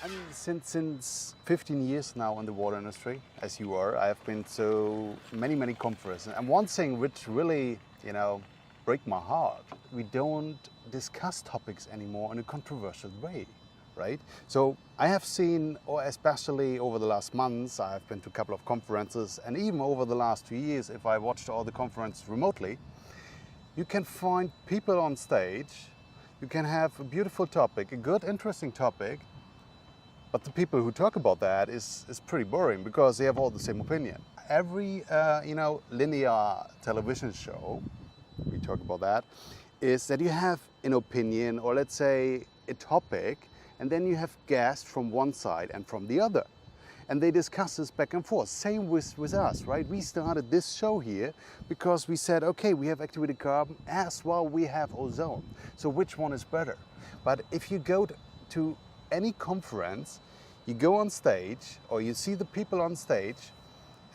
I'm since 15 years now in the water industry, as you are. I have been to many conferences. And one thing which really, break my heart, we don't discuss topics anymore in a controversial way, right? So I have seen, or especially over the last months, I have been to a couple of conferences, and even over the last 2 years, if I watched all the conferences remotely, you can find people on stage, you can have a beautiful topic, a good, interesting topic, but the people who talk about that is pretty boring because they have all the same opinion. Every linear television show, we talk about that, is that you have an opinion or let's say a topic, and then you have guests from one side and from the other. And they discuss this back and forth. Same with us, right? We started this show here because we said, okay, we have activated carbon as well, we have ozone. So which one is better? But if you go to any conference, you go on stage or you see the people on stage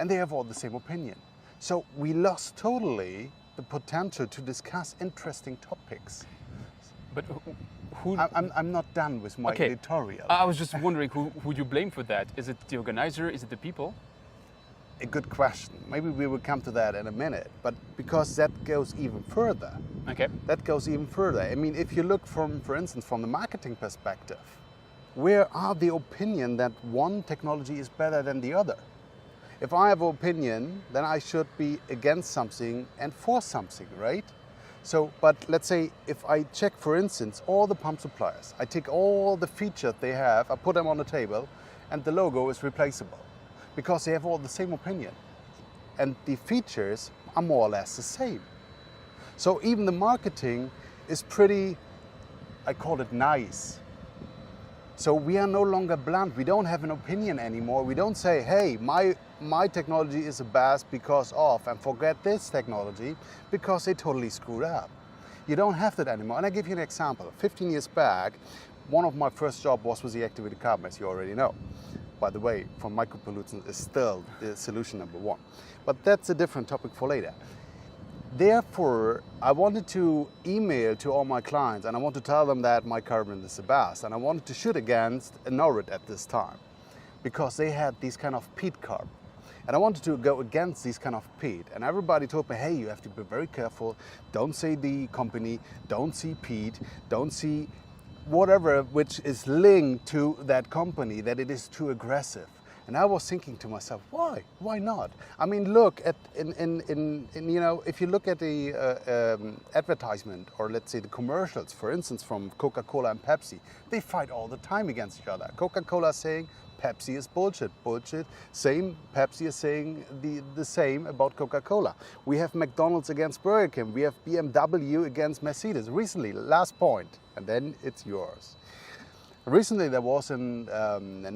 and they have all the same opinion. So we lost totally the potential to discuss interesting topics. But who... I'm not done with my editorial. I was just wondering who you blame for that. Is it the organizer? Is it the people? A good question. Maybe we will come to that in a minute. But because that goes even further. Okay. That goes even further. I mean, if you look for instance, from the marketing perspective, where are the opinion that one technology is better than the other? If I have an opinion, then I should be against something and for something, right? So, but let's say if I check, for instance, all the pump suppliers, I take all the features they have, I put them on the table, and the logo is replaceable because they have all the same opinion. And the features are more or less the same. So even the marketing is pretty, I call it nice. So we are no longer blunt. We don't have an opinion anymore. We don't say, hey, my technology is the best because of, and forget this technology because they totally screwed up. You don't have that anymore. And I give you an example. 15 years back, one of my first jobs was with the activated carbon, as you already know. By the way, for micropollutants is still the solution number one. But that's a different topic for later. Therefore, I wanted to email to all my clients and I want to tell them that my carbon is the best. And I wanted to shoot against a Norrit at this time because they had these kind of peat carbon. And I wanted to go against these kind of peat. And everybody told me, hey, you have to be very careful. Don't say the company, don't see peat, don't see whatever which is linked to that company, that it is too aggressive. And I was thinking to myself, why? Why not? I mean, look at if you look at the advertisement or let's say the commercials, for instance, from Coca-Cola and Pepsi, they fight all the time against each other. Coca-Cola saying Pepsi is bullshit. Same, Pepsi is saying the same about Coca-Cola. We have McDonald's against Burger King. We have BMW against Mercedes. Recently, last point, and then it's yours. Recently, there was an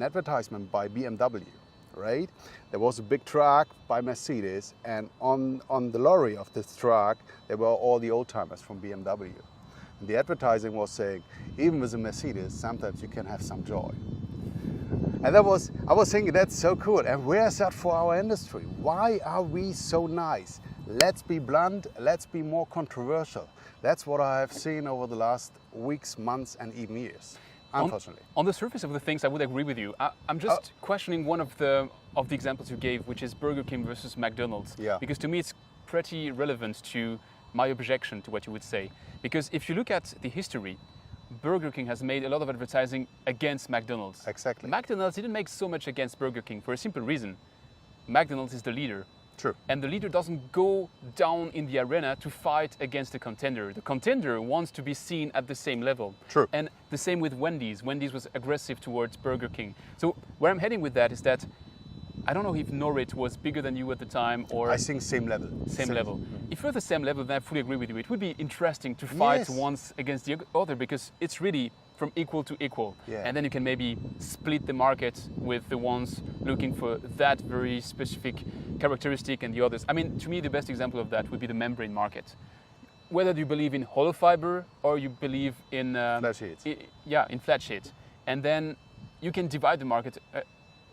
advertisement by BMW, right? There was a big truck by Mercedes, and on the lorry of this truck, there were all the old-timers from BMW. And the advertising was saying, even with a Mercedes, sometimes you can have some joy. And I was thinking, that's so cool. And where is that for our industry? Why are we so nice? Let's be blunt, let's be more controversial. That's what I have seen over the last weeks, months, and even years. Unfortunately. On the surface of the things, I would agree with you. I'm just questioning one of the examples you gave, which is Burger King versus McDonald's. Yeah. Because to me, it's pretty relevant to my objection to what you would say. Because if you look at the history, Burger King has made a lot of advertising against McDonald's. Exactly. McDonald's didn't make so much against Burger King for a simple reason. McDonald's is the leader. True. And the leader doesn't go down in the arena to fight against the contender. The contender wants to be seen at the same level. True. And the same with Wendy's. Wendy's was aggressive towards Burger King. So where I'm heading with that is that I don't know if Norrit was bigger than you at the time or... I think same level. Same level. If you're the same level, then I fully agree with you. It would be interesting to fight once against the other because it's really from equal to equal. Yeah. And then you can maybe split the market with the ones looking for that very specific characteristic and the others. I mean, to me, the best example of that would be the membrane market. Whether you believe in hollow fiber or you believe in... flat sheet. In flat sheet. And then you can divide the market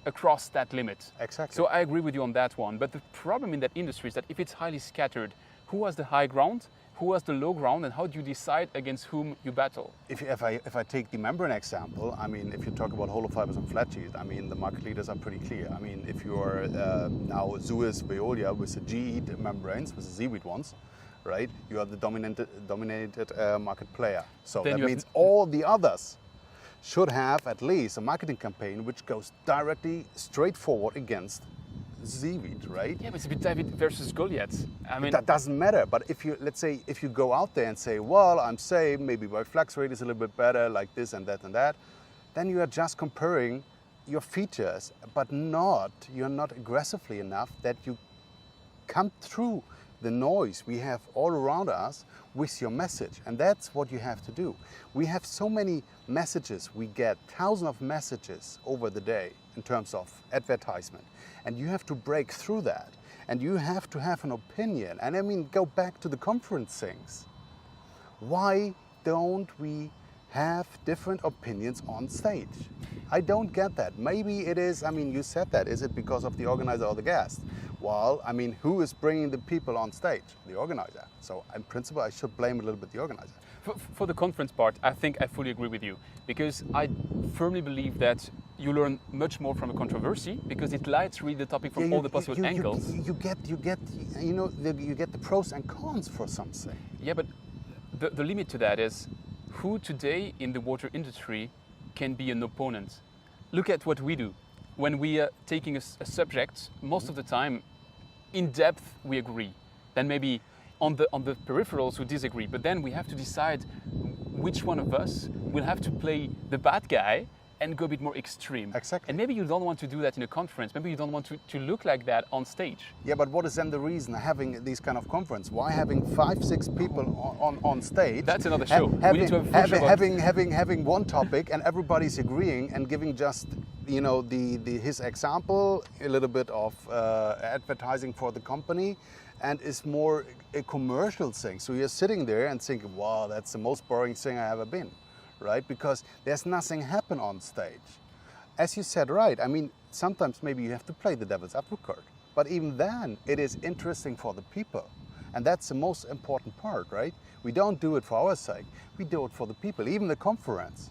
across that limit. Exactly. So I agree with you on that one. But the problem in that industry is that if it's highly scattered, who has the high ground? who has the low ground and how do you decide against whom you battle? If I take the membrane example, I mean, if you talk about hollow fibers and flat sheet, I mean, the market leaders are pretty clear. I mean, if you are now Suez, Veolia with the GE membranes, with the seaweed ones, right, you are the dominated market player. So Then that means all the others should have at least a marketing campaign which goes directly straightforward against seaweed, right? Yeah, but it's a bit David versus Goliath. I mean, that doesn't matter. But if you, let's say, if you go out there and say, well, I'm saying maybe my flux rate is a little bit better, like this and that, then you are just comparing your features, but you're not aggressively enough that you come through the noise we have all around us with your message. And that's what you have to do. We have so many messages, we get thousands of messages over the day in terms of advertisement. And you have to break through that. And you have to have an opinion. And I mean, go back to the conference things. Why don't we have different opinions on stage? I don't get that. Maybe it is, I mean, you said that. Is it because of the organizer or the guest? Well, I mean, who is bringing the people on stage? The organizer. So in principle, I should blame a little bit the organizer. For the conference part, I think I fully agree with you, because I firmly believe that you learn much more from a controversy because it lights really the topic from all the possible angles. You get the pros and cons for something. Yeah, but the limit to that is who today in the water industry can be an opponent. Look at what we do. When we are taking a subject, most of the time, in depth, we agree. Then maybe on the peripherals we disagree, but then we have to decide which one of us will have to play the bad guy and go a bit more extreme. Exactly. And maybe you don't want to do that in a conference. Maybe you don't want to look like that on stage. Yeah, but what is then the reason having these kind of conference? Why having 5-6 people on stage? That's another show. We need to have a full show having one topic and everybody's agreeing and giving just his example, a little bit of advertising for the company, and is more a commercial thing. So you're sitting there and thinking, wow, that's the most boring thing I ever been. Right? Because there's nothing happen on stage. As you said, right, I mean, sometimes maybe you have to play the devil's advocate, but even then it is interesting for the people. And that's the most important part, right? We don't do it for our sake, we do it for the people, even the conference.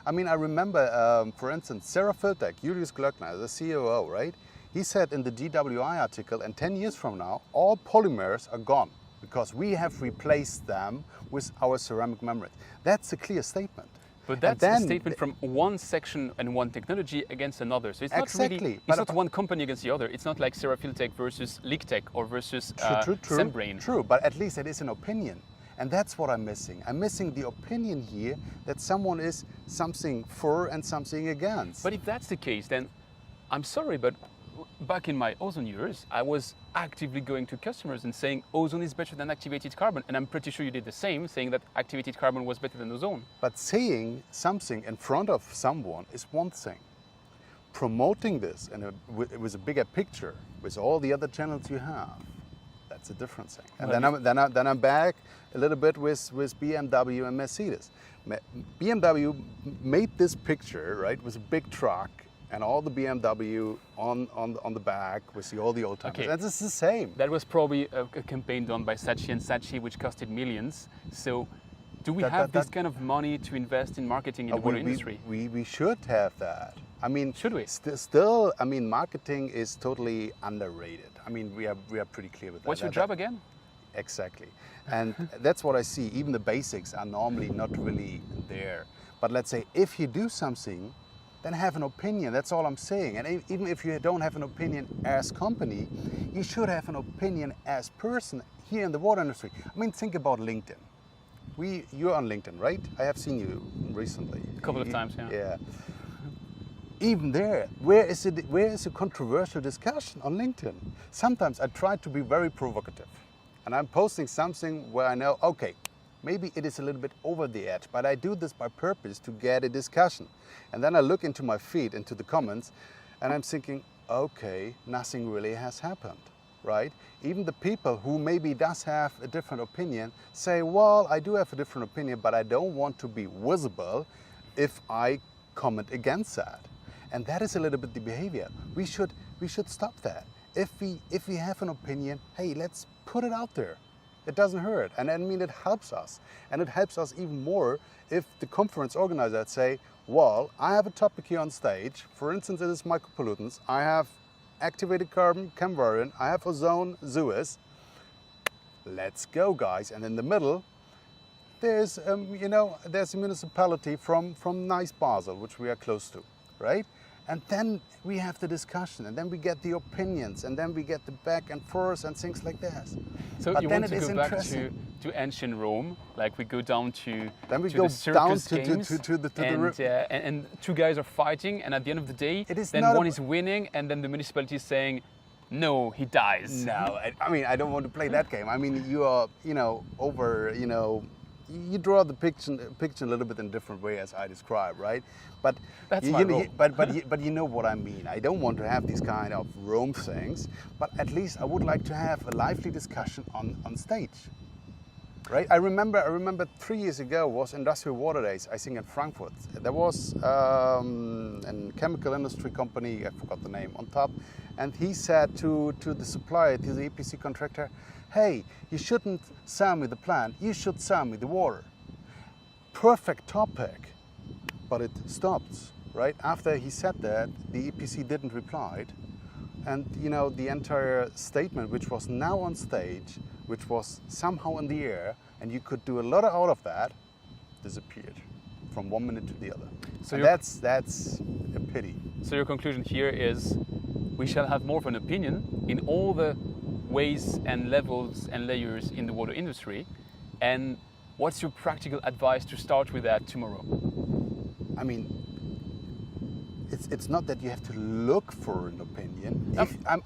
I mean, I remember, for instance, Sarah Filtek, Julius Glöckner, the COO, right? He said in the DWI article, and 10 years from now, all polymers are gone because we have replaced them with our ceramic membrane. That's a clear statement. But that's a statement from one section and one technology against another. So it's not really, it's not one company against the other. It's not like Serafiltech versus Lictech or versus Sembrane. True, but at least it is an opinion. And that's what I'm missing. I'm missing the opinion here that someone is something for and something against. But if that's the case, then I'm sorry, but back in my ozone years, I was actively going to customers and saying ozone is better than activated carbon. And I'm pretty sure you did the same, saying that activated carbon was better than ozone. But saying something in front of someone is one thing. Promoting this with a bigger picture, with all the other channels you have, that's a different thing. And then I'm back a little bit with BMW and Mercedes. BMW made this picture, right, with a big truck, and all the BMW on the back with all the old timers. Okay. And it's the same. That was probably a campaign done by Saatchi and Saatchi, which costed millions. So do we have this kind of money to invest in marketing in the water industry? We should have that. I mean, should we? Still, I mean, marketing is totally underrated. I mean, we are pretty clear with that. What's your job again? Exactly. And that's what I see. Even the basics are normally not really there. But let's say if you do something, then have an opinion. That's all I'm saying. And even if you don't have an opinion as company, you should have an opinion as person here in the water industry. I mean, think about LinkedIn. You're on LinkedIn, right? I have seen you recently. A couple of times, yeah. Yeah. Even there, where is a controversial discussion on LinkedIn? Sometimes I try to be very provocative. And I'm posting something where I know, okay, maybe it is a little bit over the edge, but I do this by purpose to get a discussion. And then I look into my feed, into the comments, and I'm thinking, okay, nothing really has happened, right? Even the people who maybe does have a different opinion say, well, I do have a different opinion, but I don't want to be visible if I comment against that. And that is a little bit the behavior. We should stop that. If we have an opinion, hey, let's put it out there. It doesn't hurt. And I mean, it helps us. And it helps us even more if the conference organizers say, well, I have a topic here on stage. For instance, it is micropollutants. I have activated carbon, Camvarian. I have ozone, Suez. Let's go, guys. And in the middle, there's, there's a municipality from nice Basel, which we are close to, right? And then we have the discussion, and then we get the opinions, and then we get the back and forth and things like this. So but you then want to it is go back interesting. to ancient Rome, like we go down to Then we to go the circus down games, to the and two guys are fighting, and at the end of the day, It is then not one a- is winning, and then the municipality is saying, no, he dies. No, I mean, I don't want to play that game. I mean, you are, you draw the picture a little bit in a different way as I described, right? But That's you, my you know, role. but you know what I mean. I don't want to have these kind of Rome things, but at least I would like to have a lively discussion on stage, right? I remember 3 years ago was Industrial Water Days, I think in Frankfurt. There was a chemical industry company, I forgot the name, on top, and he said to the supplier, to the EPC contractor, hey, you shouldn't sell me the plant, you should sell me the water. Perfect topic, but it stopped, right? After he said that, the EPC didn't reply. And the entire statement, which was now on stage, which was somehow in the air, and you could do a lot out of that, disappeared from 1 minute to the other. So And that's a pity. So your conclusion here is we shall have more of an opinion in all the ways and levels and layers in the water industry. And what's your practical advice to start with that tomorrow? I mean, it's not that you have to look for an opinion.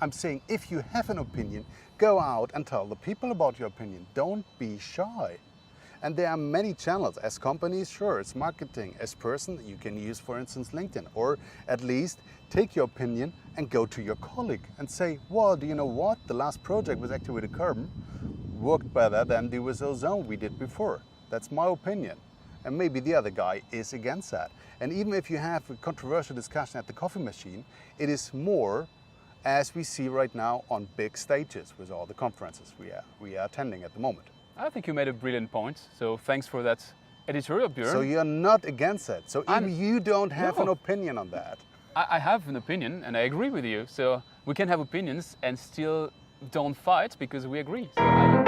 I'm saying if you have an opinion, go out and tell the people about your opinion. Don't be shy. And there are many channels. As companies, sure, it's marketing. As person, you can use, for instance, LinkedIn. Or at least take your opinion and go to your colleague and say, well, do you know what? The last project with activated carbon worked better than the with ozone we did before. That's my opinion. And maybe the other guy is against that. And even if you have a controversial discussion at the coffee machine, it is more as we see right now on big stages with all the conferences we are attending at the moment. I think you made a brilliant point. So thanks for that editorial, Björn. So you're not against it. So even you don't have No. an opinion on that. I have an opinion and I agree with you. So we can have opinions and still don't fight because we agree. So